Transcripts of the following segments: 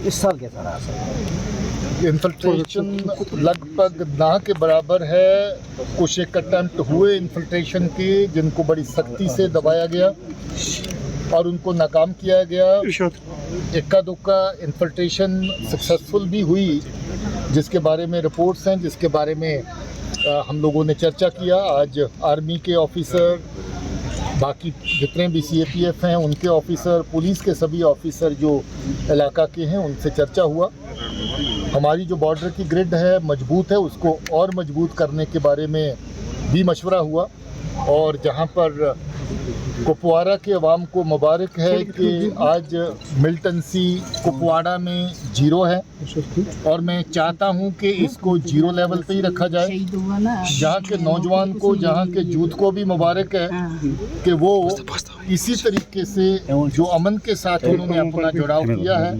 इस साल कैसा रहा सर? इन्फिल्ट्रेशन लगभग ना के बराबर है। कुछ एक अटैम्प्ट हुए इन्फिल्ट्रेशन के, जिनको बड़ी सख्ती से दबाया गया और उनको नाकाम किया गया। इक्का दुक्का इन्फिल्ट्रेशन सक्सेसफुल भी हुई, जिसके बारे में रिपोर्ट्स हैं, जिसके बारे में हम लोगों ने चर्चा किया। आज आर्मी के ऑफिसर, बाकी जितने भी CAPF हैं उनके ऑफिसर, पुलिस के सभी ऑफिसर जो इलाका के हैं, उनसे चर्चा हुआ। हमारी जो बॉर्डर की ग्रिड है मजबूत है, उसको और मजबूत करने के बारे में भी मशवरा हुआ। और जहां पर कुपवाड़ा के अवाम को मुबारक है कि आज मिलिटेंसी कुपवाड़ा में 0 है, और मैं चाहता हूं कि इसको 0 लेवल पे ही रखा जाए। जहां के नौजवान को, जहां के यूथ को भी मुबारक है कि वो इसी तरीके से जो अमन के साथ उन्होंने अपना जुड़ाव किया है,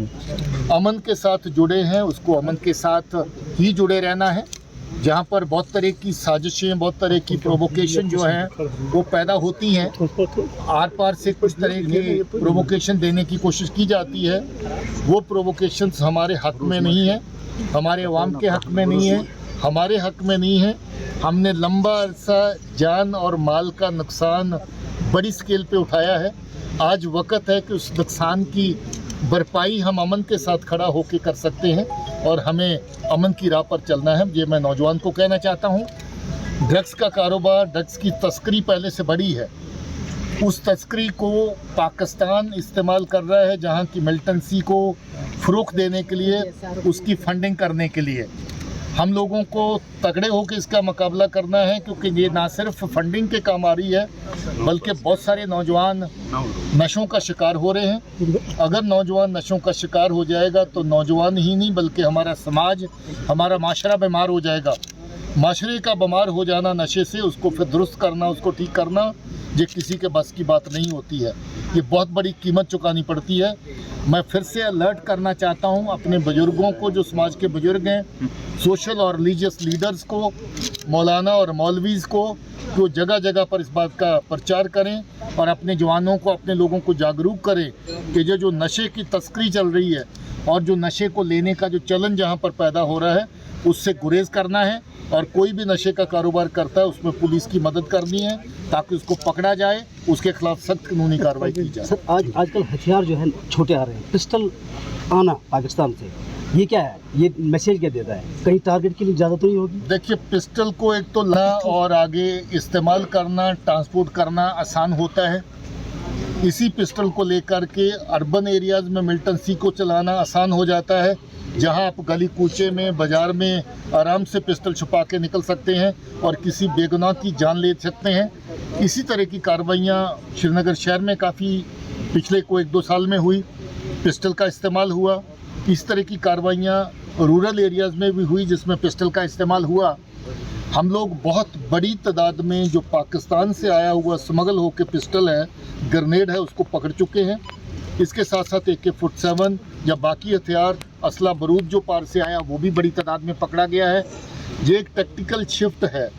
अमन के साथ जुड़े हैं, उसको अमन के साथ ही जुड़े रहना है। जहाँ पर बहुत तरह की साजिशें, बहुत तरह की प्रोवोकेशन जो हैं वो पैदा होती हैं, आर पार से कुछ तरह के प्रोवोकेशन देने की कोशिश की जाती है। वो प्रोवोकेशंस हमारे हक में नहीं है, हमारे अवाम के हक में नहीं है, हमारे हक में नहीं है। हमने लंबा अरसा जान और माल का नुकसान बड़ी स्केल पे उठाया है। आज वक्त है कि उस नुकसान की भरपाई हम अमन के साथ खड़ा होकर कर सकते हैं, और हमें अमन की राह पर चलना है। ये मैं नौजवान को कहना चाहता हूँ। ड्रग्स का कारोबार, ड्रग्स की तस्करी पहले से बड़ी है। उस तस्करी को पाकिस्तान इस्तेमाल कर रहा है, जहाँ की मिलिटेंसी को फ़रोग़ देने के लिए, उसकी फंडिंग करने के लिए। हम लोगों को तगड़े होकर इसका मुकाबला करना है, क्योंकि ये ना सिर्फ फंडिंग के काम आ रही है, बल्कि बहुत सारे नौजवान नशों का शिकार हो रहे हैं। अगर नौजवान नशों का शिकार हो जाएगा तो नौजवान ही नहीं बल्कि हमारा समाज, हमारा माशरा बीमार हो जाएगा। माशरे का बीमार हो जाना नशे से, उसको फिर दुरुस्त करना, उसको ठीक करना, ये किसी के बस की बात नहीं होती है। ये बहुत बड़ी कीमत चुकानी पड़ती है। मैं फिर से अलर्ट करना चाहता हूँ अपने बुज़ुर्गों को, जो समाज के बुज़ुर्ग हैं, सोशल और रिलीजियस लीडर्स को, मौलाना और मौलवीज़ को, जो जगह जगह पर इस बात का प्रचार करें और अपने जवानों को, अपने लोगों को जागरूक करें कि जो नशे की तस्करी चल रही है और जो नशे को लेने का जो चलन जहाँ पर पैदा हो रहा है, उससे गुरेज करना है। और कोई भी नशे का कारोबार करता है उसमें पुलिस की मदद करनी है, ताकि उसको पकड़ा जाए, उसके खिलाफ सख्त कानूनी कार्रवाई की जाए। सर, आजकल हथियार जो है छोटे आ रहे हैं, पिस्टल आना पाकिस्तान से, ये क्या है? ये मैसेज क्या देता है? कहीं टारगेट के लिए ज़्यादा तो नहीं होगी? देखिए, पिस्टल को एक तो लाना और आगे इस्तेमाल करना, ट्रांसपोर्ट करना आसान होता है। इसी पिस्टल को लेकर के अर्बन एरियाज़ में मिलिटेंसी को चलाना आसान हो जाता है, जहां आप गली कूचे में, बाज़ार में आराम से पिस्टल छुपा के निकल सकते हैं और किसी बेगुनाह की जान ले सकते हैं। इसी तरह की कार्रवाइयाँ श्रीनगर शहर में काफ़ी पिछले को 1-2 साल में हुई, पिस्टल का इस्तेमाल हुआ। इस तरह की कार्रवाइयाँ रूरल एरियाज़ में भी हुई, जिसमें पिस्टल का इस्तेमाल हुआ। हम लोग बहुत बड़ी तादाद में जो पाकिस्तान से आया हुआ स्मगल होकर पिस्टल है, ग्रेनेड है, उसको पकड़ चुके हैं। इसके साथ साथ AK-47 या बाकी हथियार, असला बारूद जो पार से आया, वो भी बड़ी तादाद में पकड़ा गया है। ये एक टैक्टिकल शिफ्ट है,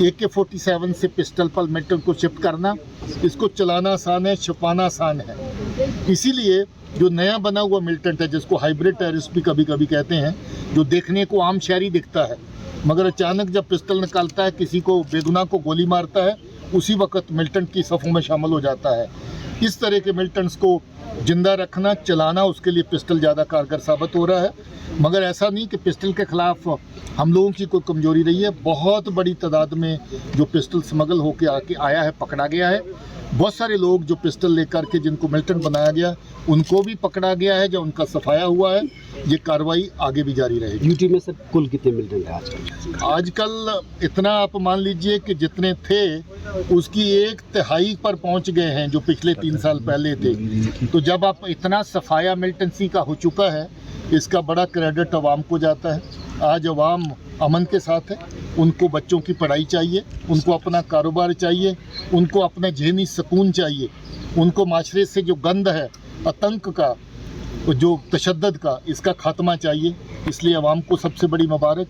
AK-47 से पिस्टल पर मिलिटेंट को शिफ्ट करना। इसको चलाना आसान है, छुपाना आसान है। इसीलिए जो नया बना हुआ मिलिटेंट है, जिसको हाइब्रिड टेररिस्ट भी कभी कभी कहते हैं, जो देखने को आम शहरी दिखता है, मगर अचानक जब पिस्टल निकालता है, किसी को बेगुनाह को गोली मारता है, उसी वक्त मिलिटेंट की सफ़ों में शामिल हो जाता है। इस तरह के मिलिटेंट्स को जिंदा रखना, चलाना, उसके लिए पिस्टल ज़्यादा कारगर साबित हो रहा है। मगर ऐसा नहीं कि पिस्टल के ख़िलाफ़ हम लोगों की कोई कमज़ोरी रही है। बहुत बड़ी तादाद में जो पिस्टल स्मगल होके आके आया है, पकड़ा गया है। बहुत सारे लोग जो पिस्टल लेकर के, जिनको मिलिटेंट बनाया गया, उनको भी पकड़ा गया है, जो उनका सफाया हुआ है। ये कार्रवाई आगे भी जारी रहेगी। यूटी में सर कुल कितने मिलिटेंट हैं आजकल? आजकल इतना आप मान लीजिए कि जितने थे उसकी 1/3 पर पहुंच गए हैं, जो पिछले 3 साल पहले थे। तो जब आप इतना सफाया मिलिटेंसी का हो चुका है, इसका बड़ा क्रेडिट अवाम को जाता है। आज अवाम अमन के साथ है, उनको बच्चों की पढ़ाई चाहिए, उनको अपना कारोबार चाहिए, उनको अपना ज़हनी सुकून चाहिए, उनको माशरे से जो गंद है आतंक का जो तशद्दुद का, इसका खात्मा चाहिए। इसलिए अवाम को सबसे बड़ी मुबारक,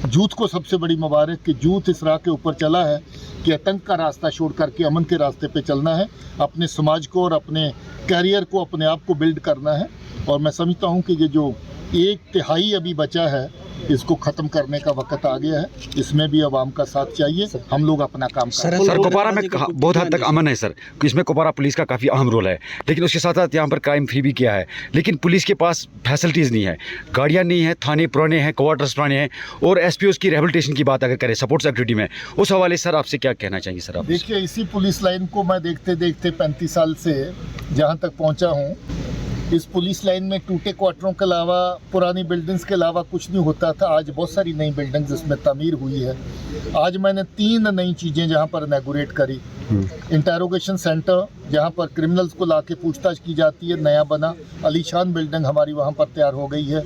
जूथ को सबसे बड़ी मुबारक कि जूथ इस राह के ऊपर चला है कि आतंक का रास्ता छोड़ करके अमन के रास्ते पे चलना है, अपने समाज को और अपने कैरियर को, अपने आप को बिल्ड करना है। और मैं समझता हूँ कि ये जो 1/3 अभी बचा है, इसको ख़त्म करने का वक्त आ गया है। इसमें भी अवाम का साथ चाहिए, हम लोग अपना काम करें। सर कुपवारा में बहुत हद तक अमन है सर, इसमें कुपवारा पुलिस का काफ़ी अहम रोल है, लेकिन उसके साथ साथ यहाँ पर क्राइम फ्री भी किया है। लेकिन पुलिस के पास फैसिलिटीज़ नहीं है, गाड़ियाँ नहीं है, थाने पुराने हैं, क्वार्टर्स पुराने हैं, और एसपीओ की रिहेबिलिटेशन की बात अगर करें सपोर्ट्स एक्टिविटी में, उस हवाले सर आपसे क्या कहना चाहेंगे सर आप? देखिए, इसी पुलिस लाइन को मैं देखते देखते 35 साल से जहाँ तक पहुँचा हूँ, इस पुलिस लाइन में टूटे क्वार्टरों के अलावा, पुरानी बिल्डिंग्स के अलावा कुछ नहीं होता था। आज बहुत सारी नई बिल्डिंग्स इसमें तामीर हुई है। आज मैंने 3 नई चीज़ें जहाँ पर इनॉग्रेट करी। इंटरोगेशन सेंटर जहाँ पर क्रिमिनल्स को लाके पूछताछ की जाती है, नया बना। अलीशान बिल्डिंग हमारी वहाँ पर तैयार हो गई है।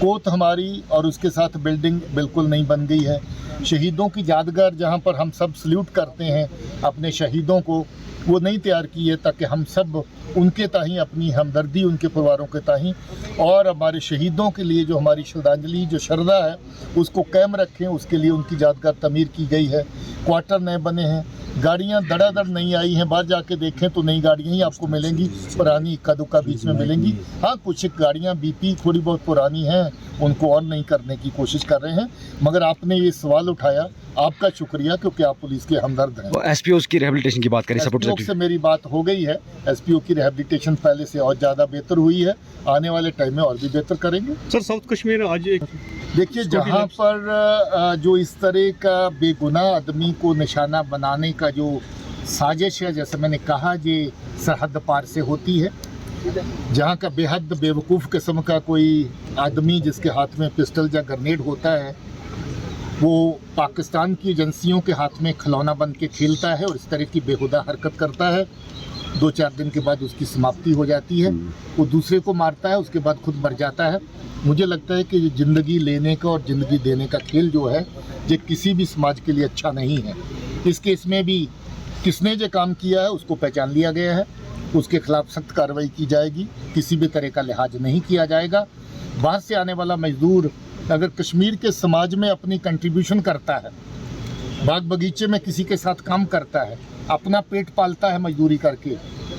कोर्ट हमारी और उसके साथ बिल्डिंग बिल्कुल नई बन गई है। शहीदों की यादगार जहाँ पर हम सब सल्यूट करते हैं अपने शहीदों को, वो नहीं तैयार की है, ताकि हम सब उनके ताहीं अपनी हमदर्दी, उनके परिवारों के ताहीं और हमारे शहीदों के लिए जो हमारी श्रद्धांजलि, जो श्रद्धा है, उसको कायम रखें। उसके लिए उनकी यादगार तमीर की गई है। क्वार्टर नए बने हैं। गाड़ियाँ धड़ाधड़ नहीं आई हैं, बाहर जाके देखें तो नई गाड़ियाँ ही आपको मिलेंगी, पुरानी इक्का दुक्का बीच में मिलेंगी। हाँ, कुछ गाड़ियाँ बीपी थोड़ी बहुत पुरानी हैं, उनको और नहीं करने की कोशिश कर रहे हैं। मगर आपने ये सवाल उठाया, आपका शुक्रिया, क्योंकि आप पुलिस के हमदर्द हैं। एसपीओ की रिहेबिलिटेशन की बात करें, सपोर्ट से मेरी बात हो गई है। एसपीओ की रिहेबिलिटेशन पहले से और ज़्यादा बेहतर हुई है, आने वाले टाइम में और भी बेहतर करेंगे। सर, साउथ कश्मीर आज देखिए, जहाँ पर जो इस तरह का बेगुनाह आदमी को निशाना बनाने का जो साजिश है, जैसे मैंने कहा, ये सरहद पार से होती है। जहाँ का बेहद बेवकूफ़ किस्म का कोई आदमी जिसके हाथ में पिस्टल या ग्रेनेड होता है, वो पाकिस्तान की एजेंसियों के हाथ में खिलौना बन के खेलता है और इस तरह की बेहुदा हरकत करता है। 2-4 दिन के बाद उसकी समाप्ति हो जाती है। वो दूसरे को मारता है, उसके बाद खुद मर जाता है। मुझे लगता है कि ये ज़िंदगी लेने का और ज़िंदगी देने का खेल जो है, ये किसी भी समाज के लिए अच्छा नहीं है। इस केस में भी किसने जो काम किया है उसको पहचान लिया गया है, उसके खिलाफ सख्त कार्रवाई की जाएगी। किसी भी तरह का लिहाज नहीं किया जाएगा। बाहर से आने वाला मजदूर अगर कश्मीर के समाज में अपनी कंट्रीब्यूशन करता है, बाग बगीचे में किसी के साथ काम करता है, अपना पेट पालता है मजदूरी करके,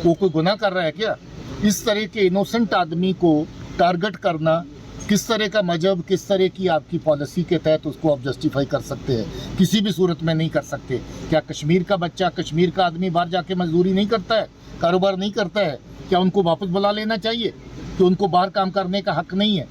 वो कोई गुनाह कर रहा है क्या? इस तरह के इनोसेंट आदमी को टारगेट करना, किस तरह का मजहब, किस तरह की आपकी पॉलिसी के तहत उसको आप जस्टिफाई कर सकते हैं? किसी भी सूरत में नहीं कर सकते। क्या कश्मीर का बच्चा, कश्मीर का आदमी बाहर जाके मजदूरी नहीं करता है, कारोबार नहीं करता है? क्या उनको वापस बुला लेना चाहिए कि उनको बाहर काम करने का हक नहीं है?